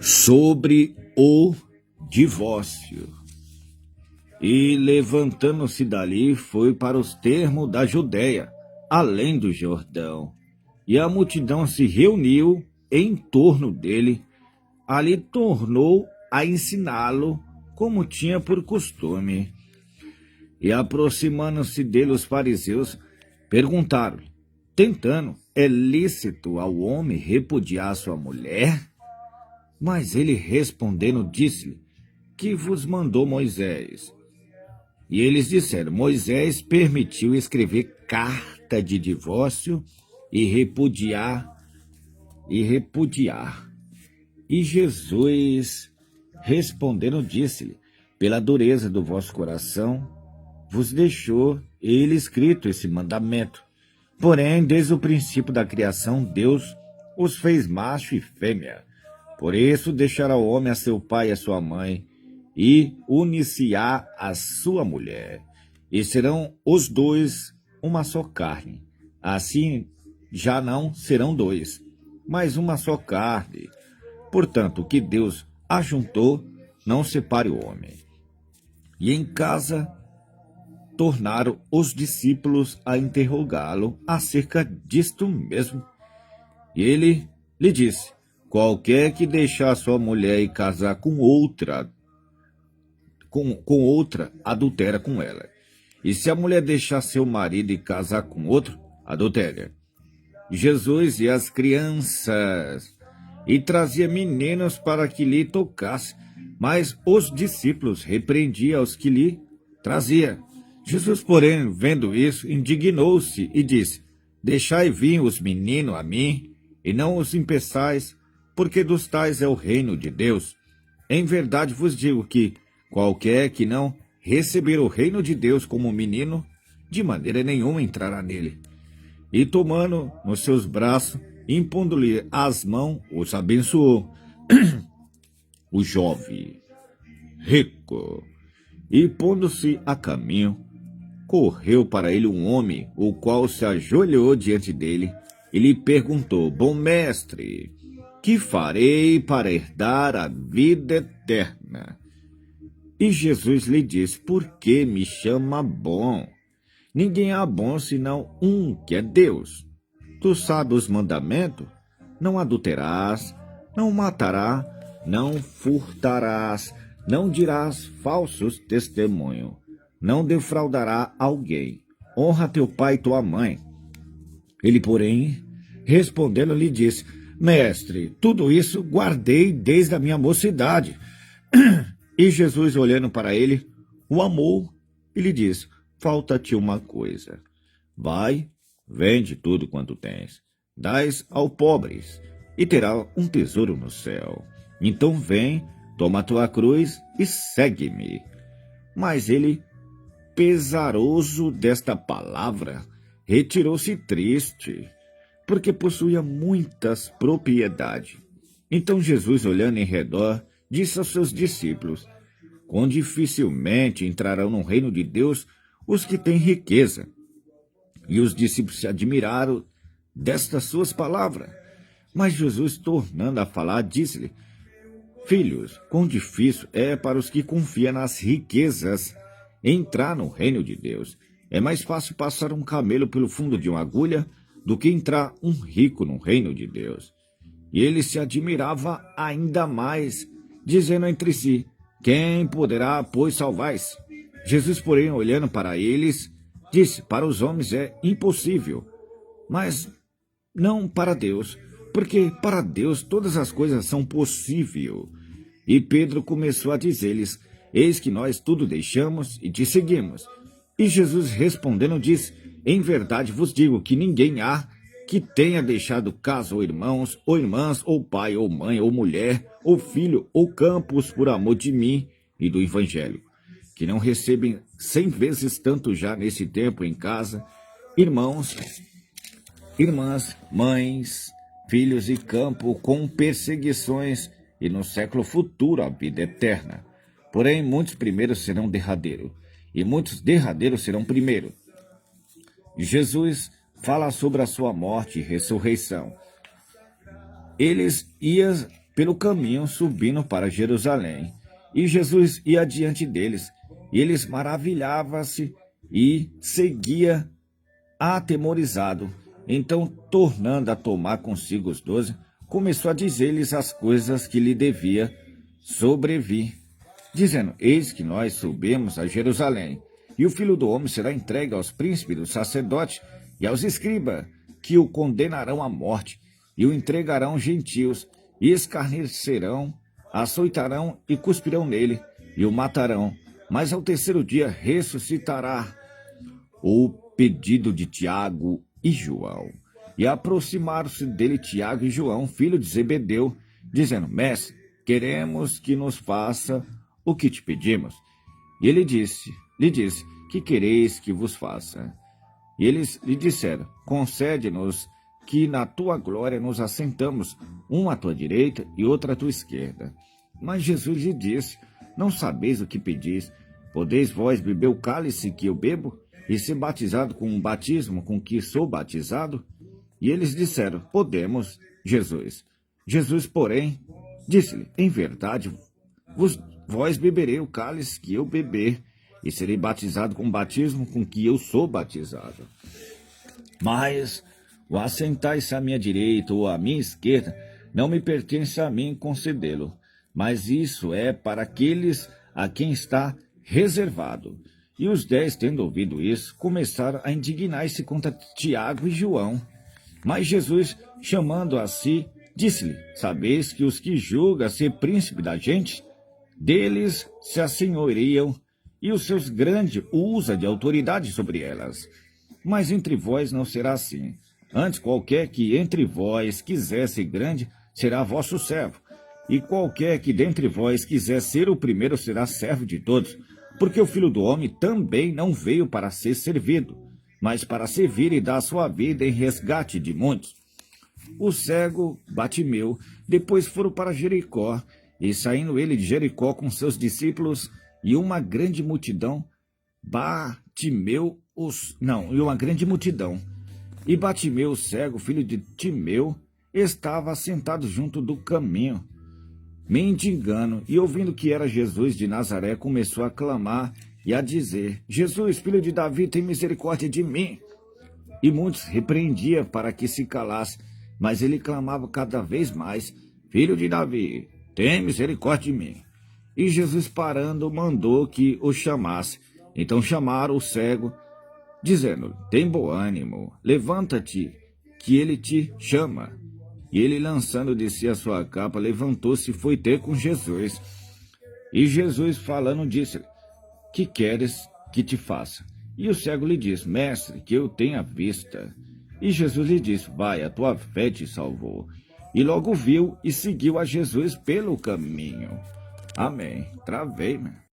sobre o divórcio. E levantando-se dali, foi para os termos da Judéia, além do Jordão. E a multidão se reuniu em torno dele. Ali tornou a ensiná-lo, como tinha por costume. E aproximando-se dele os fariseus, perguntaram-lhe, tentando, é lícito ao homem repudiar sua mulher? Mas ele respondendo disse-lhe, que vos mandou Moisés? E eles disseram, Moisés permitiu escrever carta de divórcio e repudiar. E Jesus respondendo disse-lhe, pela dureza do vosso coração, vos deixou ele escrito esse mandamento. Porém, desde o princípio da criação, Deus os fez macho e fêmea. Por isso, deixará o homem a seu pai e a sua mãe, e unir-se-á a sua mulher, e serão os dois uma só carne. Assim, já não serão dois, mas uma só carne. Portanto, o que Deus ajuntou, não separe o homem. E em casa, tornaram os discípulos a interrogá-lo acerca disto mesmo. E ele lhe disse, qualquer que deixar sua mulher e casar com outra, adultera com ela. E se a mulher deixar seu marido e casar com outro, adultera. Jesus e as crianças, e trazia meninos para que lhe tocasse, mas os discípulos repreendiam os que lhe trazia. Jesus, porém, vendo isso, indignou-se e disse, deixai vir os meninos a mim, e não os impeçais, porque dos tais é o reino de Deus. Em verdade vos digo que qualquer que não receber o reino de Deus como menino, de maneira nenhuma entrará nele. E tomando nos seus braços, impondo-lhe as mãos, os abençoou. O jovem, rico, e pondo-se a caminho, correu para ele um homem, o qual se ajoelhou diante dele, e lhe perguntou, bom mestre, que farei para herdar a vida eterna? E Jesus lhe disse, por que me chama bom? Ninguém há bom senão um, que é Deus. Tu sabes os mandamentos? Não adulterarás, não matarás, não furtarás, não dirás falsos testemunhos, não defraudará alguém. Honra teu pai e tua mãe. Ele, porém, respondendo, lhe disse, mestre, tudo isso guardei desde a minha mocidade. E Jesus, olhando para ele, o amou e lhe disse, falta-te uma coisa. Vai, vende tudo quanto tens, dás aos pobres, e terá um tesouro no céu. Então vem, toma a tua cruz e segue-me. Mas ele, pesaroso desta palavra, retirou-se triste, porque possuía muitas propriedades. Então Jesus, olhando em redor, disse aos seus discípulos, quão dificilmente entrarão no reino de Deus os que têm riqueza. E os discípulos se admiraram destas suas palavras. Mas Jesus, tornando a falar, disse-lhe, filhos, quão difícil é para os que confiam nas riquezas entrar no reino de Deus. É mais fácil passar um camelo pelo fundo de uma agulha do que entrar um rico no reino de Deus. E ele se admirava ainda mais, dizendo entre si, quem poderá, pois, salvar-se? Jesus, porém, olhando para eles, disse, para os homens é impossível, mas não para Deus, porque para Deus todas as coisas são possíveis. E Pedro começou a dizer-lhes, eis que nós tudo deixamos e te seguimos. E Jesus respondendo disse, em verdade vos digo que ninguém há que tenha deixado casa ou irmãos, ou irmãs, ou pai, ou mãe, ou mulher, ou filho, ou campos por amor de mim e do Evangelho, que não recebem 100 vezes tanto já nesse tempo em casa, irmãos, irmãs, mães, filhos e campo com perseguições, e no século futuro a vida eterna. Porém, muitos primeiros serão derradeiros, e muitos derradeiros serão primeiros. Jesus fala sobre a sua morte e ressurreição. Eles iam pelo caminho subindo para Jerusalém. E Jesus ia diante deles, e eles maravilhavam-se e seguia atemorizado. Então, tornando a tomar consigo os 12, começou a dizer-lhes as coisas que lhe devia sobrevir, dizendo: Eis que nós subimos a Jerusalém, e o Filho do Homem será entregue aos príncipes dos sacerdotes e aos escribas, que o condenarão à morte, e o entregarão aos gentios, e escarnecerão, açoitarão e cuspirão nele, e o matarão. Mas ao terceiro dia ressuscitará. O pedido de Tiago e João. E aproximaram-se dele Tiago e João, filho de Zebedeu, dizendo: Mestre, queremos que nos faça o que te pedimos. E ele lhe disse: Que quereis que vos faça? E eles lhe disseram: Concede-nos que na tua glória nos assentamos, um à tua direita e outro à tua esquerda. Mas Jesus lhe disse: Não sabeis o que pedis. Podeis vós beber o cálice que eu bebo, e ser batizado com o batismo com que sou batizado? E eles disseram: Podemos, Jesus. Jesus, porém, disse-lhe: Em verdade, vós beberei o cálice que eu beber, e serei batizado com o batismo com que eu sou batizado. Mas o assentar-se à minha direita ou à minha esquerda não me pertence a mim concedê-lo, mas isso é para aqueles a quem está reservado. E os 10, tendo ouvido isso, começaram a indignar-se contra Tiago e João. Mas Jesus, chamando a si, disse-lhe: Sabeis que os que julgam ser príncipe da gente, deles se assenhoriam, e os seus grandes usa de autoridade sobre elas. Mas entre vós não será assim. Antes, qualquer que entre vós quiser ser grande, será vosso servo. E qualquer que dentre vós quiser ser o primeiro, será servo de todos. Porque o Filho do Homem também não veio para ser servido, mas para servir e dar sua vida em resgate de muitos. O cego Batimeu depois foram para Jericó, e saindo ele de Jericó com seus discípulos e uma grande multidão, E Batimeu, o cego, filho de Timeu, estava sentado junto do caminho, mendigando, e ouvindo que era Jesus de Nazaré, começou a clamar e a dizer: Jesus, filho de Davi, tem misericórdia de mim. E muitos repreendiam para que se calasse, mas ele clamava cada vez mais: Filho de Davi, tem misericórdia de mim. E Jesus, parando, mandou que o chamasse. Então chamaram o cego, dizendo: Tem bom ânimo, levanta-te, que ele te chama. E ele, lançando de si a sua capa, levantou-se e foi ter com Jesus. E Jesus, falando, disse-lhe: Que queres que te faça? E o cego lhe disse: Mestre, que eu tenha vista. E Jesus lhe disse: Vai, a tua fé te salvou. E logo viu e seguiu a Jesus pelo caminho. Amém. Travei, né?